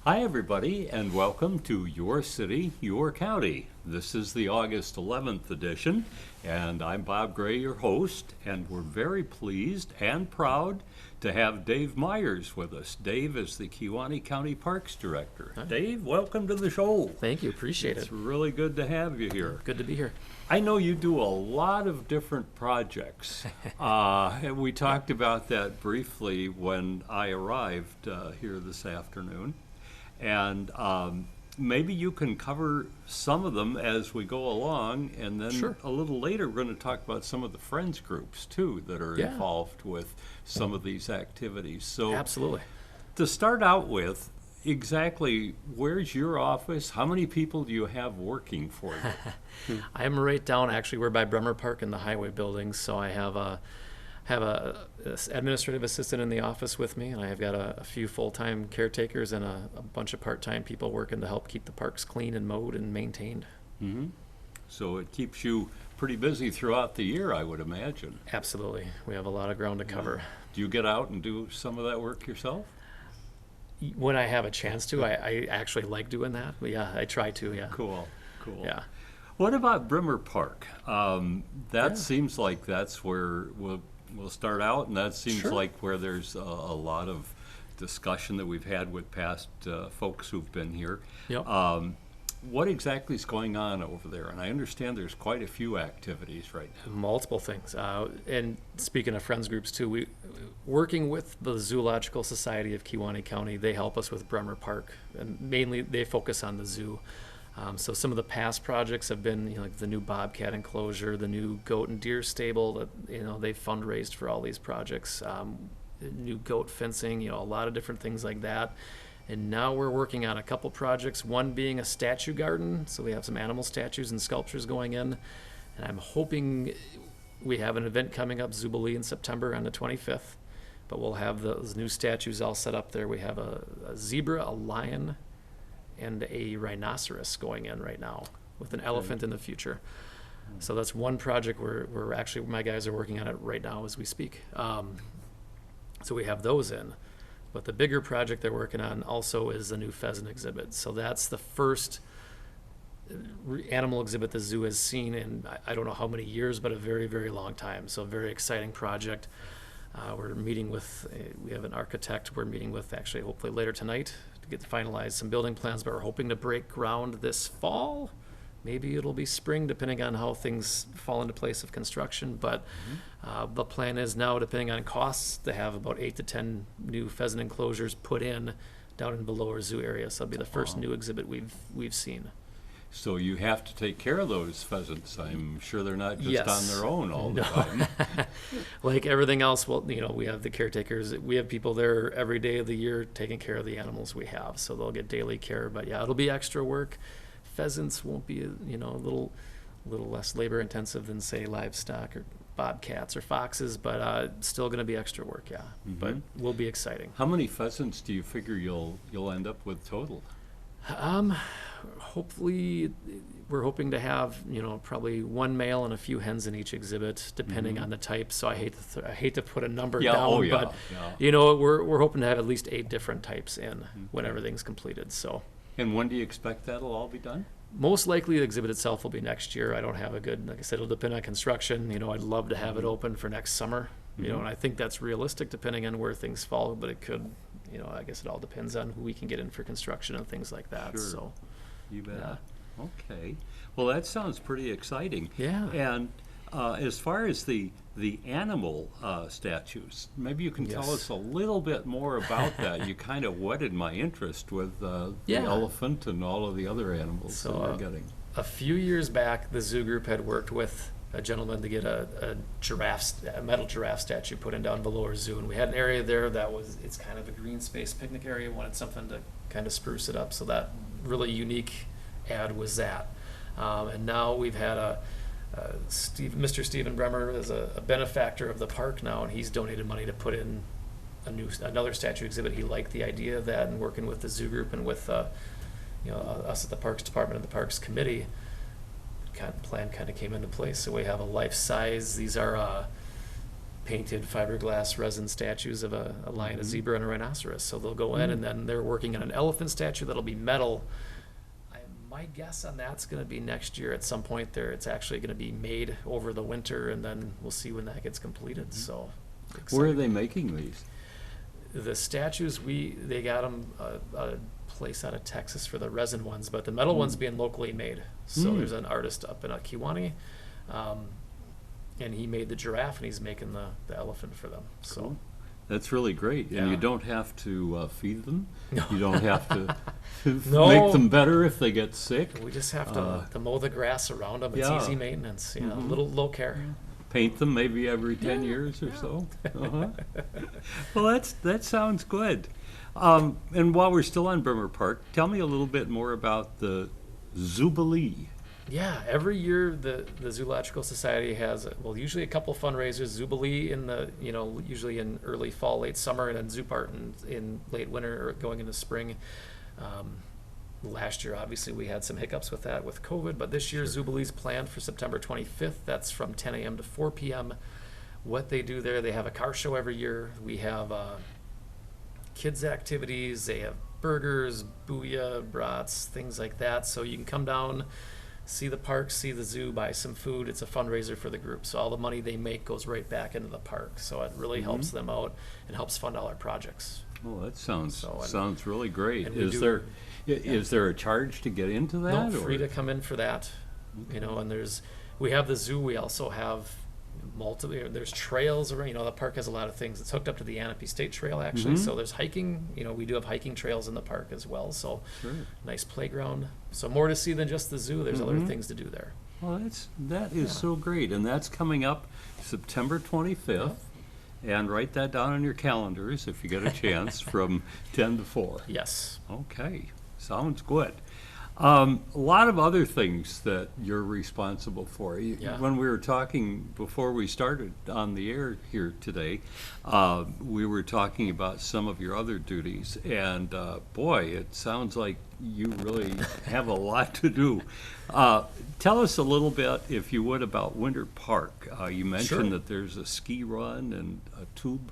Hi, everybody, and welcome to Your City, Your County. This is the August 11th edition, and I'm Bob Gray, your host, and we're very pleased and proud to have Dave Myers with us. Dave is the Kewanee County Parks Director. Hi. Dave, welcome to the show. Thank you, appreciate It's it. really good to have you here. Good to be here. I know you do a lot of different projects. And we talked about that briefly when I arrived here this afternoon. And maybe you can cover some of them as we go along, and then Sure. a little later we're going to talk about some of the friends groups too that are Yeah. involved with some of these activities. So Absolutely. to start out with, exactly where's your office? How many people do you have working for you? I'm right down, actually, we're by Brimmer Park in the highway building, so I have a administrative assistant in the office with me, and I have got a few full-time caretakers and a bunch of part-time people working to help keep the parks clean and mowed and maintained. Mm-hmm. So it keeps you pretty busy throughout the year, I would imagine. Absolutely. We have a lot of ground to cover. Do you get out and do some of that work yourself? When I have a chance to, I actually like doing that. But yeah, I try to, yeah. Cool. Yeah. What about Brimmer Park? That Yeah. seems like that's where we'll start out, and that seems Sure. like where there's a lot of discussion that we've had with past folks who've been here. Yep. What exactly is going on over there? And I understand there's quite a few activities right now. Multiple things. And speaking of friends groups too, we working with the Zoological Society of Kewanee County, they help us with Brimmer Park, and mainly they focus on the zoo. So some of the past projects have been, like the new bobcat enclosure, the new goat and deer stable that, they've fundraised for all these projects, new goat fencing, a lot of different things like that. And now we're working on a couple projects, one being a statue garden. So we have some animal statues and sculptures going in. And I'm hoping we have an event coming up, Jubilee, in September on the 25th. But we'll have those new statues all set up there. We have a zebra, a lion, and a rhinoceros going in right now, with an elephant in the future. So that's one project we're actually, my guys are working on it right now as we speak. So we have those in. But the bigger project they're working on also is the new pheasant exhibit. So that's the first animal exhibit the zoo has seen in, I don't know how many years, but a very, very long time. So a very exciting project. We're meeting with, we have an architect we're meeting with actually hopefully later tonight to get to finalize some building plans, but we're hoping to break ground this fall. Maybe it'll be spring, depending on how things fall into place of construction. But the plan is now, depending on costs, to have about 8 to 10 new pheasant enclosures put in down in the lower zoo area. So it'll be the first new exhibit we've seen. So you have to take care of those pheasants. I'm sure they're not just Yes. on their own all the time. Like everything else, well, we have the caretakers. We have people there every day of the year taking care of the animals we have. So they'll get daily care. But yeah, it'll be extra work. Pheasants won't be, a little less labor intensive than, say, livestock or bobcats or foxes, but still going to be extra work, yeah. Mhm. But will be exciting. How many pheasants do you figure you'll end up with total? Hopefully, we're hoping to have, probably one male and a few hens in each exhibit, depending on the type. So I hate to put a number down, but we're hoping to have at least 8 different types in when everything's completed. So. And when do you expect that'll all be done? Most likely the exhibit itself will be next year. I don't have a good, like I said, it'll depend on construction. I'd love to have it open for next summer, and I think that's realistic depending on where things fall, but it could, I guess it all depends on who we can get in for construction and things like that. Sure. So, You bet. yeah. Okay. Well, that sounds pretty exciting. Yeah. And as far as the animal statues, maybe you can tell Yes. us a little bit more about that. You kind of whetted my interest with the Yeah. elephant and all of the other animals So, that we're getting. A few years back, the zoo group had worked with a gentleman to get a metal giraffe statue put in down the lower zoo, and we had an area there it's kind of a green space picnic area. Wanted something to kind of spruce it up, so that really unique ad was that. And now we've had Mr. Stephen Brimmer is a benefactor of the park now, and he's donated money to put in another statue exhibit. He liked the idea of that, and working with the zoo group and with us at the Parks Department and the Parks Committee, plan kind of came into place. So we have a life size. These are painted fiberglass resin statues of a lion, a zebra, and a rhinoceros. So they'll go in, and then they're working on an elephant statue that'll be metal. My guess on that's going to be next year at some point there. It's actually going to be made over the winter, and then we'll see when that gets completed. So where are they making these? The statues, they got them a place out of Texas for the resin ones, but the metal ones being locally made. So there's an artist up in Kewane, and he made the giraffe, and he's making the elephant for them. So cool. That's really great. And you don't have to feed them. No. You don't have to No. make them better if they get sick. We just have to mow the grass around them. It's easy maintenance, you know, little low care. Paint them maybe every 10 years or so. Uh-huh. Well, that sounds good. And while we're still on Brimmer Park, tell me a little bit more about the Zubilee. Yeah, every year the Zoological Society has, usually a couple fundraisers. Zubilee usually in early fall, late summer, and then Zoo Part in late winter or going into spring. Last year, obviously, we had some hiccups with that with COVID, but this year Zubilee's planned for September 25th. That's from 10 a.m. to 4 p.m. What they do there, they have a car show every year. We have kids activities. They have burgers, booyah, brats, things like that. So you can come down, see the park, see the zoo, buy some food. It's a fundraiser for the group. So all the money they make goes right back into the park. So it really helps them out and helps fund all our projects. Oh, that sounds really great. And Is there a charge to get into that? No, free to come in for that. Okay. And we have the zoo. We also have there's trails around. The park has a lot of things. It's hooked up to the Anapee State Trail, actually. So there's hiking. We do have hiking trails in the park as well. So nice playground. So more to see than just the zoo. There's other things to do there. Well, that is so great. And that's coming up September 25th. And write that down on your calendars if you get a chance from 10 to 4. Yes. Okay. Sounds good. A lot of other things that you're responsible for. When we were talking before we started on the air here today, we were talking about some of your other duties, and boy, it sounds like you really have a lot to do. Tell us a little bit, if you would, about Winter Park. You mentioned that there's a ski run and a tube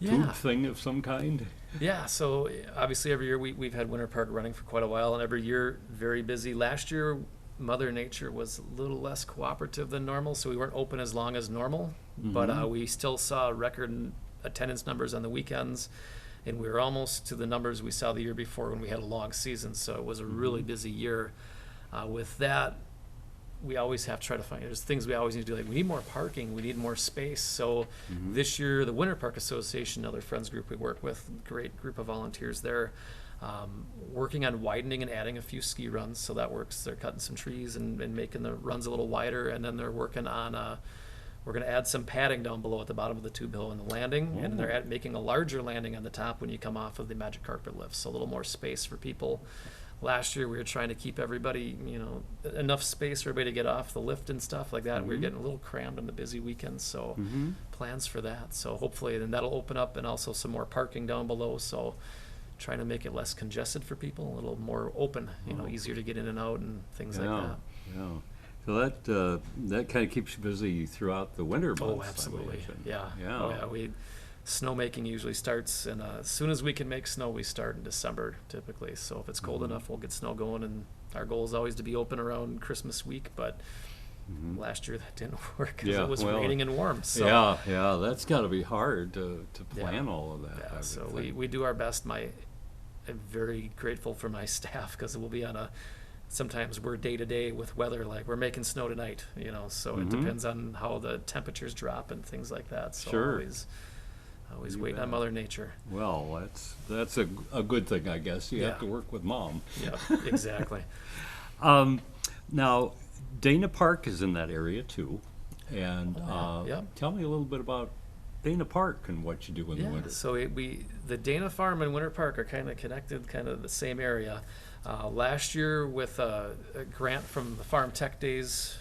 thing of some kind. Yeah, so obviously every year we've had Winter Park running for quite a while, and every year very busy. Last year, Mother Nature was a little less cooperative than normal, so we weren't open as long as normal, but we still saw record attendance numbers on the weekends, and we were almost to the numbers we saw the year before when we had a long season, so it was a really busy year. With that, we always have to try to find, there's things we always need to do, like we need more parking, we need more space. So this year, the Winter Park Association, another friends group we work with, great group of volunteers there, working on widening and adding a few ski runs. So that works. They're cutting some trees and making the runs a little wider. And then they're working on, we're going to add some padding down below at the bottom of the tube hill and the landing. And they're making a larger landing on the top when you come off of the Magic Carpet lift. So a little more space for people. Last year, we were trying to keep everybody, enough space for everybody to get off the lift and stuff like that. We were getting a little crammed on the busy weekends, so plans for that. So hopefully, then that'll open up, and also some more parking down below. So trying to make it less congested for people, a little more open, easier to get in and out and things like that. Yeah. So that kind of keeps you busy throughout the winter months. Oh, absolutely. Yeah. Snowmaking usually starts, and as soon as we can make snow, we start in December typically. So if it's cold enough, we'll get snow going, and our goal is always to be open around Christmas week, but last year that didn't work because it was raining and warm. So. Yeah, that's got to be hard to plan all of that. Yeah, so we do our best. I'm very grateful for my staff because we'll be on sometimes we're day to day with weather, like we're making snow tonight, so it depends on how the temperatures drop and things like that. So always waiting on Mother Nature. Well, that's a good thing, I guess. You have to work with Mom. Yeah, exactly. Now, Dana Park is in that area too, and tell me a little bit about Dana Park and what you do in the winter. So the Dana Farm and Winter Park are kind of connected, kind of the same area. Last year, with a grant from the Farm Tech Days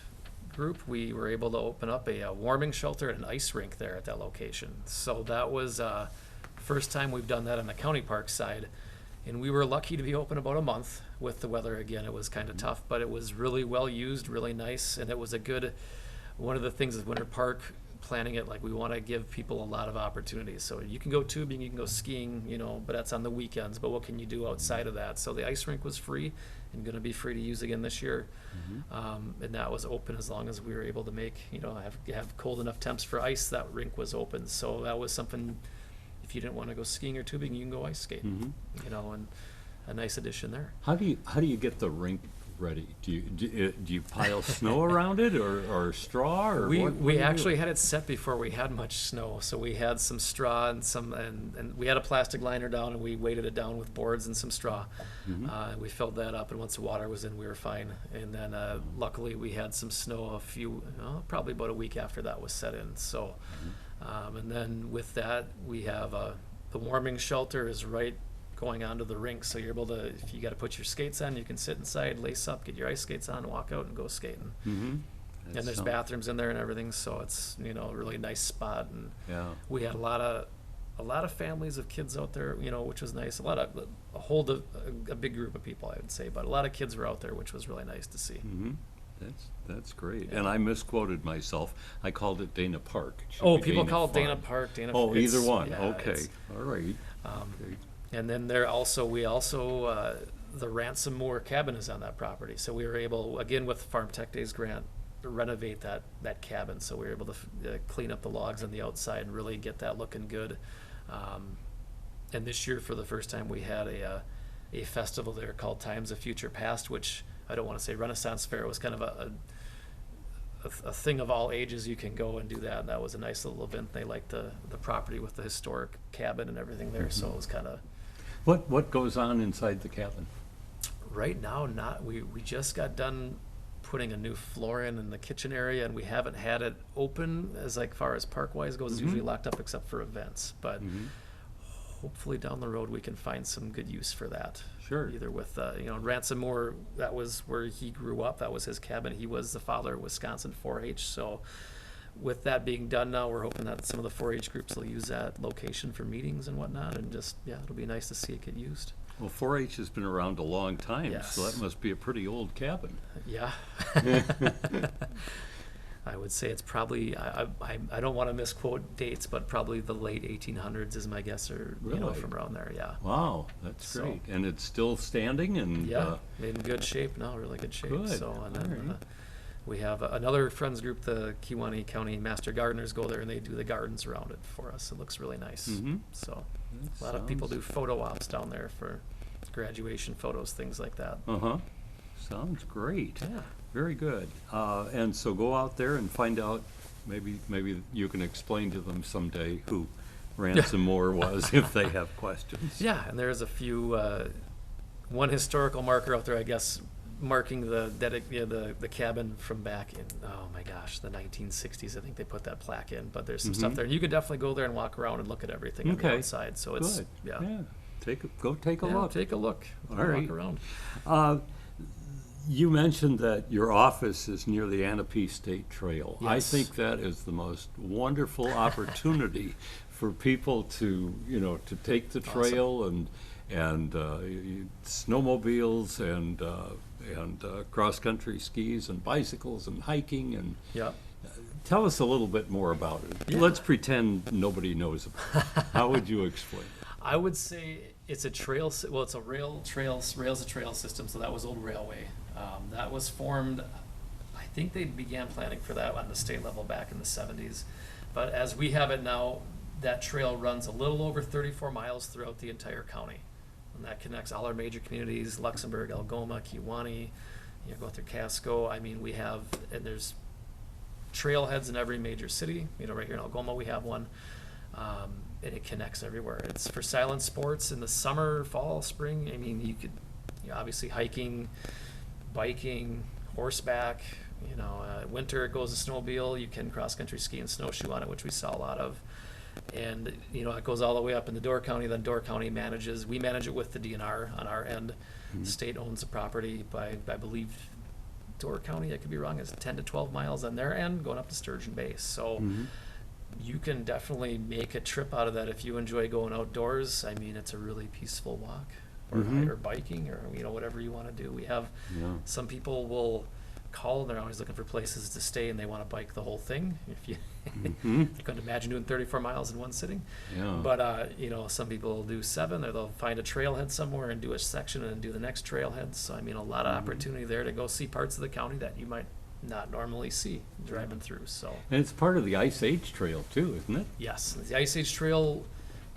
group, we were able to open up a warming shelter and an ice rink there at that location. So that was first time we've done that on the county park side, and we were lucky to be open about a month. With the weather again, it was kind of tough, but it was really well used, really nice, and it was one of the things with Winter Park, planning it like we want to give people a lot of opportunities. So you can go tubing, you can go skiing, but that's on the weekends. But what can you do outside of that? So the ice rink was free and going to be free to use again this year. And that was open as long as we were able to make, have cold enough temps for ice. That rink was open. So that was something, if you didn't want to go skiing or tubing, you can go ice skating, and a nice addition there. How do you get the rink ready? Do you pile snow around it or straw or we actually had it set before we had much snow, so we had some straw and we had a plastic liner down and we weighted it down with boards and some straw. We filled that up, and once the water was in, we were fine. And then luckily we had some snow probably about a week after that was set in. So and then with that we have the warming shelter is right going onto the rink, so you're able to, if you got to put your skates on, you can sit inside, lace up, get your ice skates on, walk out and go skating. And there's bathrooms in there and everything, so it's a really nice spot. And we had a lot of families of kids out there, which was nice. A big group of people, I would say, but a lot of kids were out there, which was really nice to see. That's great. And I misquoted myself. I called it Dana Park. People call it Dana Park. Either one. Okay. All right. And then we also the Ransom Moor cabin is on that property. So we were able, again with Farm Tech Days grant, to renovate that cabin. So we were able to clean up the logs on the outside and really get that looking good. And this year, for the first time, we had a festival there called Times of Future Past, which I don't want to say Renaissance Fair. It was kind of a thing of all ages. You can go and do that, and that was a nice little event. They liked the property with the historic cabin and everything there, so it was kind of. What goes on inside the cabin? Right now, we just got done putting a new floor in the kitchen area, and we haven't had it open as far as park-wise goes. It's usually locked up except for events, but hopefully down the road we can find some good use for that. Sure. Either with Ransom Moor, that was where he grew up. That was his cabin. He was the father of Wisconsin 4-H. So with that being done now, we're hoping that some of the 4-H groups will use that location for meetings and whatnot, and it'll be nice to see it get used. Well, 4-H has been around a long time, Yes. so that must be a pretty old cabin. Yeah. I would say it's probably, I don't want to misquote dates, but probably the late 1800s is my guess, or Really? from around there. Yeah. Wow, that's great. And it's still standing and in good shape now, really good shape. Good. So, and then All right. we have another friends group, the Kewanee County Master Gardeners, go there and they do the gardens around it for us. It looks really nice. So a lot of people do photo ops down there for graduation photos, things like that. Sounds great. Yeah. Very good. And so go out there and find out, maybe you can explain to them someday who Ransom Moor was if they have questions. Yeah, and there's a few, one historical marker out there, I guess, marking the cabin from back in, oh my gosh, the 1960s. I think they put that plaque in, but there's some stuff there. You could definitely go there and walk around and look at everything on the outside. So it's, good. Go take a look. Take a look. All right. Walk around. You mentioned that your office is near the Anape State Trail. Yes. I think that is the most wonderful opportunity for people to take the trail and snowmobiles and cross-country skis and bicycles and hiking and. Yep. Tell us a little bit more about it. Yeah. Let's pretend nobody knows about it. How would you explain it? I would say it's a trail. Well, it's a rail's a trail system. So that was old railway. That was formed. I think they began planning for that on the state level back in the 70s. But as we have it now, that trail runs a little over 34 miles throughout the entire county, and that connects all our major communities: Luxembourg, Algoma, Kewanee. Go through Casco. I mean, and there's trailheads in every major city. Right here in Algoma, we have one. And it connects everywhere. It's for silent sports in the summer, fall, spring. I mean, you could obviously hiking, biking, horseback. Winter it goes to snowmobile. You can cross-country ski and snowshoe on it, which we saw a lot of. And it goes all the way up into Door County. Then Door County we manage it with the DNR on our end. The state owns the property by, I believe, Door County, I could be wrong, is 10 to 12 miles on their end, going up to Sturgeon Base. So. You can definitely make a trip out of that if you enjoy going outdoors. I mean, it's a really peaceful walk, or biking, or whatever you want to do. We have some people will call, they're always looking for places to stay, and they want to bike the whole thing. If you Mm-hmm. you couldn't imagine doing 34 miles in one sitting. Yeah. But some people will do 7, or they'll find a trailhead somewhere and do a section and then do the next trailhead. So I mean, a lot of opportunity there to go see parts of the county that you might not normally see driving through. So And it's part of the Ice Age Trail too, isn't it? yes, the Ice Age Trail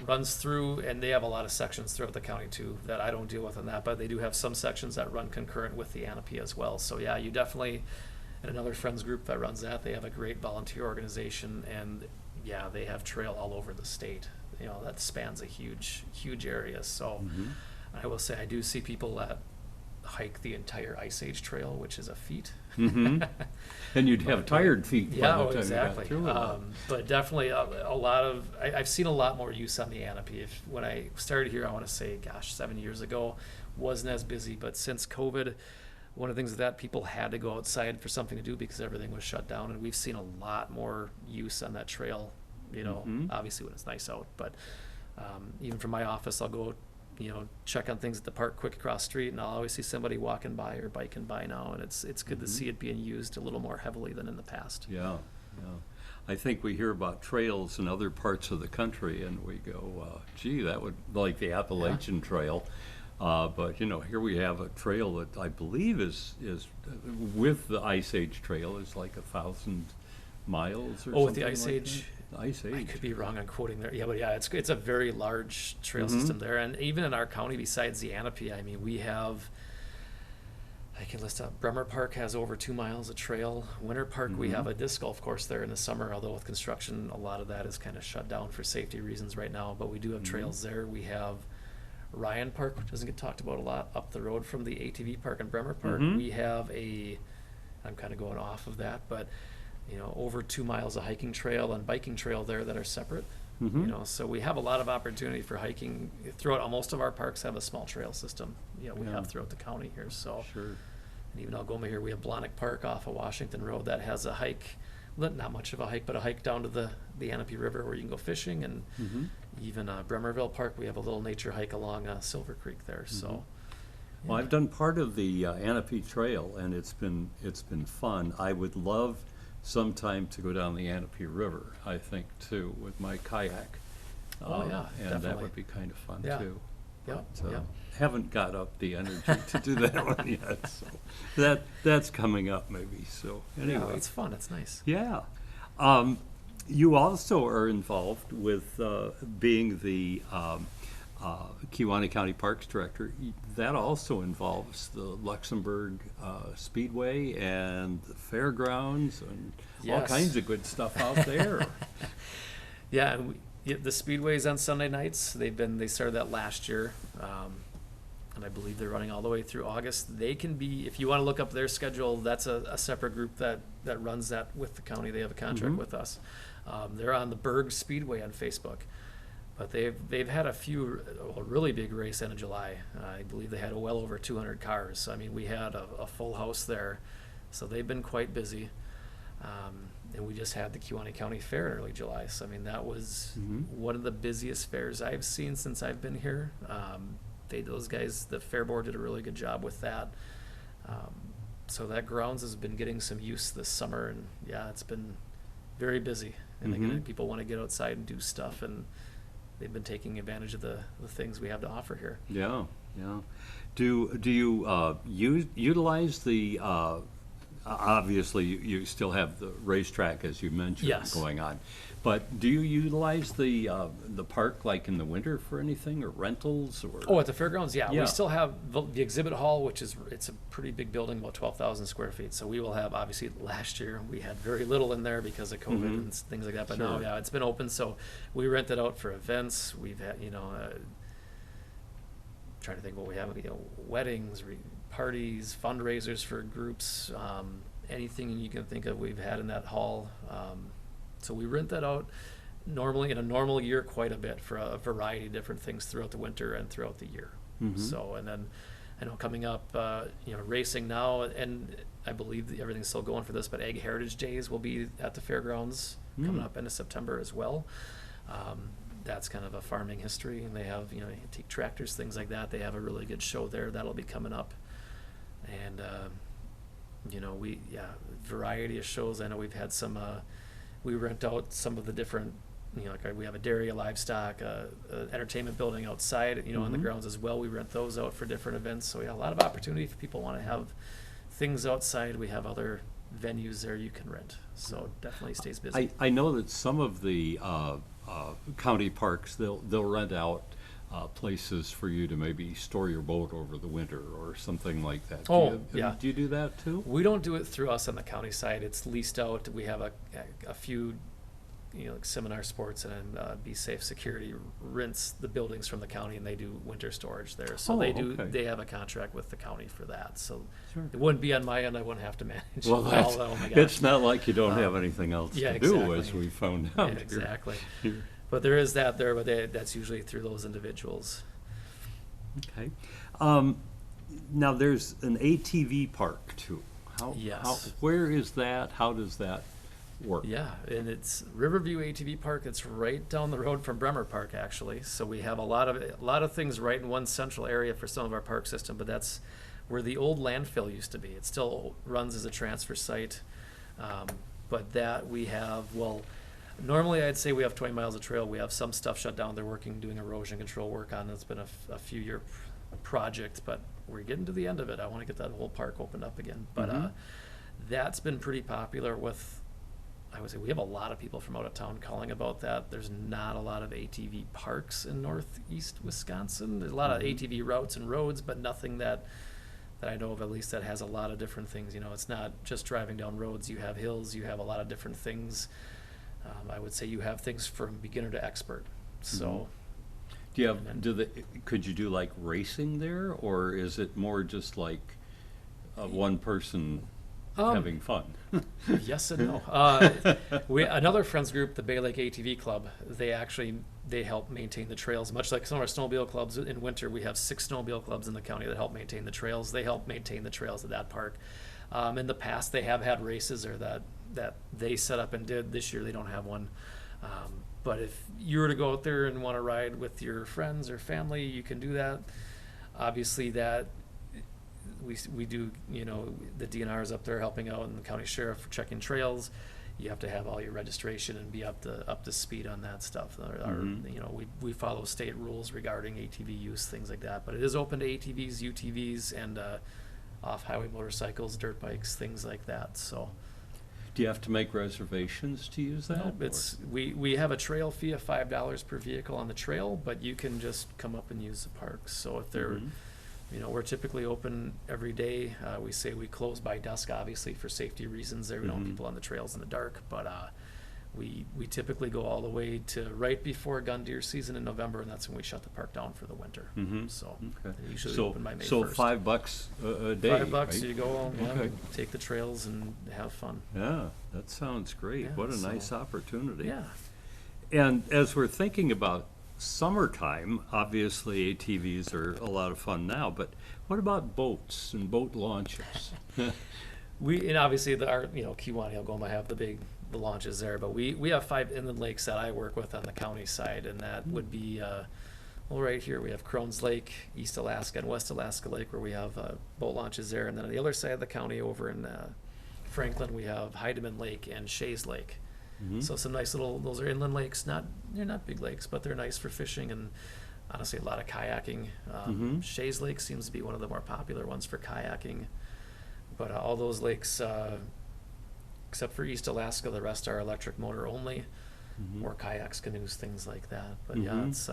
runs through, and they have a lot of sections throughout the county too that I don't deal with on that, but they do have some sections that run concurrent with the Anapee as well. So yeah, you definitely, and another friends group that runs that, they have a great volunteer organization, and yeah, they have trail all over the state. That spans a huge area. So I will say I do see people that hike the entire Ice Age Trail, which is a feat. Mm-hmm. And you'd have tired feet by Yeah, the time exactly. you got through it. But definitely a lot of, I've seen a lot more use on the Anapee. When I started here, I want to say, 7 years ago, wasn't as busy. But since COVID, one of the things that people had to go outside for something to do because everything was shut down, and we've seen a lot more use on that trail. Obviously when it's nice out, but even from my office, I'll go check on things at the park quick across the street, and I'll always see somebody walking by or biking by now, and it's good to see it being used a little more heavily than in the past. Yeah. I think we hear about trails in other parts of the country, and we go, gee, that would, like the Appalachian Trail. But here we have a trail that I believe is with the Ice Age Trail is like 1,000 miles or something. Oh, with the Ice like Age? that. Ice Age. I could be wrong on quoting there. Yeah, but yeah, it's a very large trail system there. And even in our county, besides the Anapee, I mean, we have, I can list out, Brimmer Park has over 2 miles of trail. Winter Park, we have a disc golf course there in the summer, although with construction, a lot of that is kind of shut down for safety reasons right now. But we do have trails there. We have Ryan Park, which doesn't get talked about a lot, up the road from the ATV Park in Brimmer Park. We have I'm kind of going off of that, but over 2 miles of hiking trail and biking trail there that are separate. So we have a lot of opportunity for hiking throughout. Most of our parks have a small trail system. We have throughout the county here. So Sure. And even Algoma here, we have Blonick Park off of Washington Road that has a hike, not much of a hike, but a hike down to the Anapee River where you can go fishing. And even Bremerville Park, we have a little nature hike along Silver Creek there. So. Well, I've done part of the Anapee Trail, and it's been fun. I would love sometime to go down the Anapee River, I think, too, with my kayak. Oh, yeah, and definitely. that would be kind of fun, Yeah. too. Yep, But, yep. haven't got up the energy to do that one yet, so that's coming up maybe. So anyway, Yeah, it's fun. It's nice. yeah. You also are involved with being the Kewanee County Parks Director. That also involves the Luxembourg Speedway and the fairgrounds and all Yes. kinds of good stuff out there. Yeah, and the Speedways on Sunday nights. They started that last year, and I believe they're running all the way through August. They can be, if you want to look up their schedule, that's a separate group that runs that with the county. They have a contract with us. They're on the Berg Speedway on Facebook. But they've had a really big race end of July. I believe they had well over 200 cars. So, I mean, we had a full house there. So they've been quite busy. And we just had the Kewanee County Fair in early July. So, I mean, that was one of the busiest fairs I've seen since I've been here. Those guys, the Fair Board did a really good job with that. So that grounds has been getting some use this summer. And, yeah, it's been very busy. And again, people want to get outside and do stuff. And they've been taking advantage of the things we have to offer here. Yeah. Do you utilize the? Obviously, you still have the racetrack, as you mentioned, Yes. going on. But do you utilize the park like in the winter for anything, or rentals, or? Oh, at the fairgrounds, yeah. Yeah. We still have the exhibit hall, which it's a pretty big building, about 12,000 square feet. So we will have, obviously, last year we had very little in there because of COVID and things like that. But now, Sure. yeah, it's been open. So we rent it out for events. We've had, trying to think what we have, weddings, parties, fundraisers for groups, anything you can think of we've had in that hall. So we rent that out normally in a normal year quite a bit for a variety of different things throughout the winter and throughout the year. So, and then I know coming up, racing now, and I believe everything's still going for this, but Ag Heritage Days will be at the fairgrounds coming up into September as well. That's kind of a farming history, and they have, antique tractors, things like that. They have a really good show there that'll be coming up. And variety of shows. I know we've had some, we rent out some of the different, like we have a dairy, a livestock, a entertainment building outside, on the grounds as well. We rent those out for different events. So a lot of opportunity if people want to have things outside. We have other venues there you can rent. So definitely stays busy. I know that some of the county parks, they'll rent out places for you to maybe store your boat over the winter or something like that. Yeah. Do you do that too? We don't do it through us on the county side. It's leased out. We have a few, like Seminar Sports and Be Safe Security rents the buildings from the county, and they do winter storage there. So they have a contract with the county for that. So it wouldn't be on my end. I wouldn't have to manage Well, all that. Oh my gosh. It's not like you don't have anything else to do, exactly. as we found out. Yeah, exactly. But there is that there, but that's usually through those individuals. Okay. Now there's an ATV park too. Yes. Where is that? How does that work? Yeah, and it's Riverview Atv Park. It's right down the road from Brimmer Park, actually. So we have a lot of things right in one central area for some of our park system. But that's where the old landfill used to be. It still runs as a transfer site, but that we have normally I'd say we have 20 miles of trail. We have some stuff shut down. They're doing erosion control work on it. It's been a few year project, but we're getting to the end of it. I want to get that whole park opened up again. But that's been pretty popular with, I would say we have a lot of people from out of town calling about that. There's not a lot of ATV parks in northeast Wisconsin. There's a lot of ATV routes and roads, but nothing that I know of, at least, that has a lot of different things. It's not just driving down roads. You have hills. You have a lot of different things. I would say you have things from beginner to expert. So, could you do like racing there, or is it more just like one person having fun? Yes and no. Another friends group, the Bay Lake ATV Club, they help maintain the trails. Much like some of our snowmobile clubs in winter, we have 6 snowmobile clubs in the county that help maintain the trails. They help maintain the trails of that park. In the past, they have had races or that they set up and did. This year, they don't have one. But if you were to go out there and want to ride with your friends or family, you can do that. Obviously, that we do, the DNR is up there helping out, and the county sheriff checking trails. You have to have all your registration and be up to speed on that stuff. We follow state rules regarding ATV use, things like that. But it is open to ATVs, UTVs, and off-highway motorcycles, dirt bikes, things like that. So. Do you have to make reservations to use that? No, we have a trail fee of $5 per vehicle on the trail, but you can just come up and use the parks. So if they're, we're typically open every day. We say we close by dusk, obviously, for safety reasons. There we don't want people on the trails in the dark, but we typically go all the way to right before gun deer season in November, and that's when we shut the park down for the winter. So usually open by May 1st. So $5 a day. $5, right? you go take the trails and have fun. Yeah, that sounds great. Yeah, what a nice opportunity. Yeah. And as we're thinking about summertime, obviously ATVs are a lot of fun now, but what about boats and boat launches? And obviously our Kewane, Algoma have the launches there, but we have 5 inland lakes that I work with on the county side, and that would be right here we have Crohn's Lake, East Alaska and West Alaska Lake, where we have boat launches there, and then on the other side of the county over in Franklin we have Heidemann Lake and Shays Lake. So some nice those are inland lakes. They're not big lakes, but they're nice for fishing and honestly a lot of kayaking. Shays Lake seems to be one of the more popular ones for kayaking, but all those lakes, except for East Alaska, the rest are electric motor only, or kayaks, canoes, things like that. But it's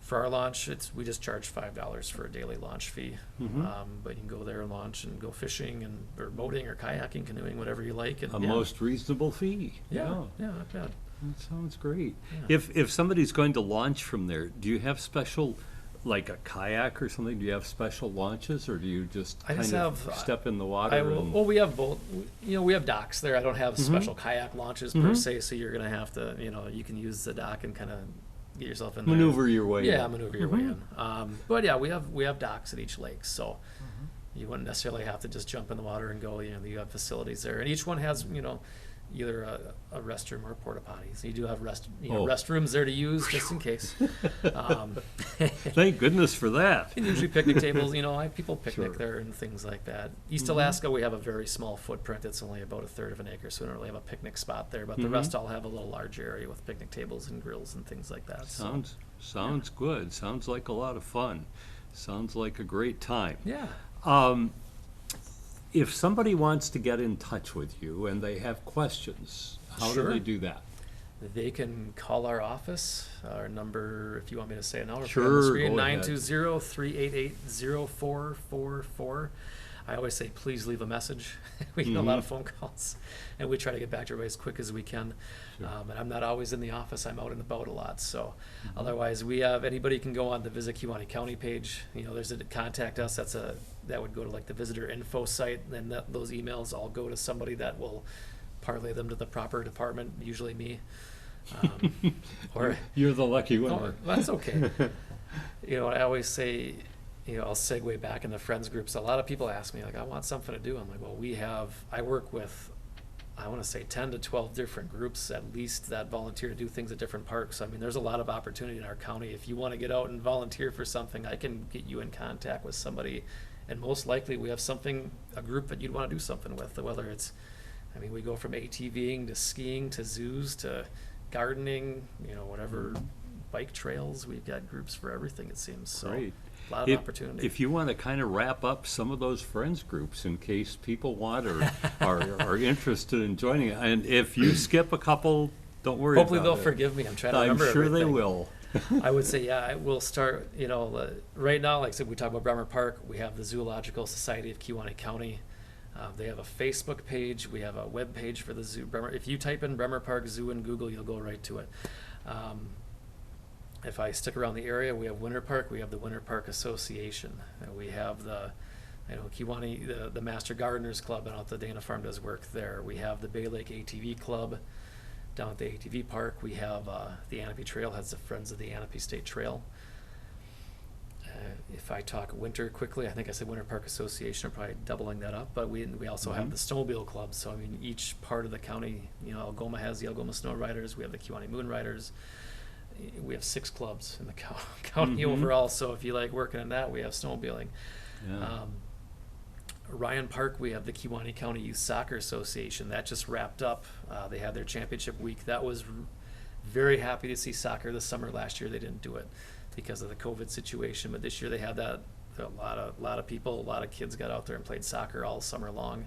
for our launch, we just charge $5 for a daily launch fee. But you can go there and launch and go fishing or boating or kayaking, canoeing, whatever you like. And, most reasonable fee. Yeah, not bad. That sounds great. Yeah. If somebody's going to launch from there, do you have special, like a kayak or something? Do you have special launches, or do you just step in the water? We have both. We have docks there. I don't have special kayak launches per se, so you're going to have to, you can use the dock and kind of get yourself in there. Maneuver your way in. Yeah, maneuver your way in. But yeah, we have docks at each lake, so you wouldn't necessarily have to just jump in the water and go. You have facilities there, and each one has either a restroom or a porta potty. So you do have Oh. restrooms there to use just in case. Thank goodness for that. And usually picnic tables, people picnic Sure. there and things like that. East Alaska, we have a very small footprint. It's only about a third of an acre, so we don't really have a picnic spot there. But the rest all have a little large area with picnic tables and grills and things like that. Sounds good. Sounds like a lot of fun. Sounds like a great time. Yeah. If somebody wants to get in touch with you and they have questions, how do Sure. they do that? They can call our office. Our number, if you want me to say it now, Sure, go ahead. 920-388-0444. I always say, please leave a message. We get a lot of phone calls, and we try to get back to everybody as quick as we can. And I'm not always in the office. I'm out and about a lot. So otherwise, anybody can go on the Visit Kewanee County page. There's a contact us. That would go to like the visitor info site, and then those emails all go to somebody that will parlay them to the proper department, usually me. Or You're the lucky oh, winner. that's okay. I always say, I'll segue back into friends groups. A lot of people ask me, like, I want something to do. I'm like, well, I work with, I want to say 10 to 12 different groups at least that volunteer to do things at different parks. I mean, there's a lot of opportunity in our county. If you want to get out and volunteer for something, I can get you in contact with somebody. And most likely we have a group that you'd want to do something with, whether it's, we go from ATVing to skiing to zoos to gardening, whatever, bike trails. We've got groups for everything, it seems. So Great. a lot of opportunity. If you want to kind of wrap up some of those friends groups in case people want or are interested in joining, and if you skip a couple, don't worry Hopefully about they'll it. forgive me. I'm trying to I'm remember sure everything. they will. I would say, yeah, we'll start, right now, like I said, we talk about Brimmer Park. We have the Zoological Society of Kewanee County. They have a Facebook page. We have a web page for the zoo. If you type in Brimmer Park Zoo in Google, you'll go right to it. If I stick around the area, we have Winter Park. We have the Winter Park Association. We have the Kewanee, the Master Gardeners Club, and out the Dana Farm does work there. We have the Bay Lake ATV Club down at the ATV Park. We have the Atv Trail has the Friends of the Atv State Trail. If I talk winter quickly, I think I said Winter Park Association. I'm probably doubling that up, but we also have the Snowmobile Club. So each part of the county, Algoma has the Algoma Snow Riders. We have the Kewanee Moon Riders. We have 6 clubs in the county overall. So if you like working in that, we have snowmobiling. Yeah. Ryan Park, we have the Kewanee County Youth Soccer Association. That just wrapped up. They had their championship week. That was very happy to see soccer this summer. Last year they didn't do it because of the COVID situation, but this year they had that. A lot of people, a lot of kids got out there and played soccer all summer long.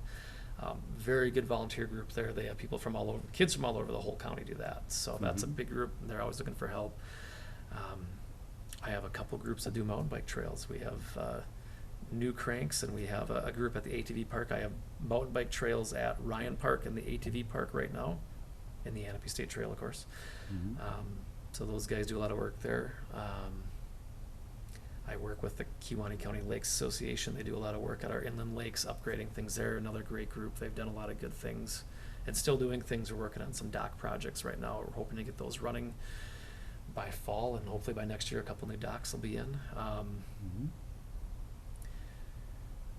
Very good volunteer group there. They have people from all over, kids from all over the whole county do that. So that's a big group. They're always looking for help. I have a couple groups that do mountain bike trails. We have New Cranks, and we have a group at the ATV Park. I have mountain bike trails at Ryan Park and the ATV Park right now, and the Atv State Trail, of course. So those guys do a lot of work there. I work with the Kiwani County Lakes Association. They do a lot of work at our inland lakes, upgrading things there. Another great group. They've done a lot of good things and still doing things. We're working on some dock projects right now. We're hoping to get those running by fall, and hopefully by next year a couple new docks will be in.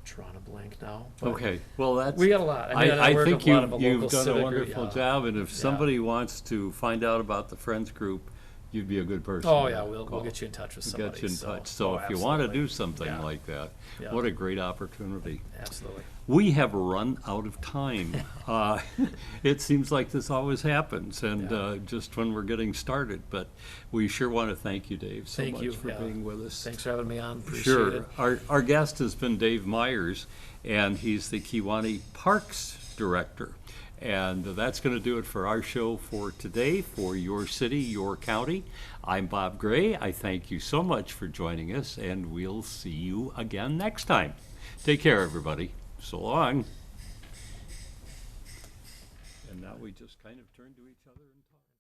Drawing a blank now. Okay, well, that's. We got a lot. I I think work with a lot of you've local done a civic wonderful group, job, and if Yeah. somebody wants to find out about the Friends Group, you'd be a good person. Oh to yeah, we'll call. get you in touch with We'll somebody. get you in touch. So oh, if you want to absolutely. do something Yeah. like that, Yeah. what a great opportunity. Absolutely. We have run out of time. It seems like this always happens, and Yeah. just when we're getting started. But we sure want to thank you, Dave, so Thank much you. for Yeah. being with us. Thanks for having me on. Appreciate Sure. it. Our guest has been Dave Myers, and he's the Kewanee Parks Director. And that's going to do it for our show for today, for Your City, Your County. I'm Bob Gray. I thank you so much for joining us, and we'll see you again next time. Take care, everybody. So long. And now we just kind of turn to each other and talk.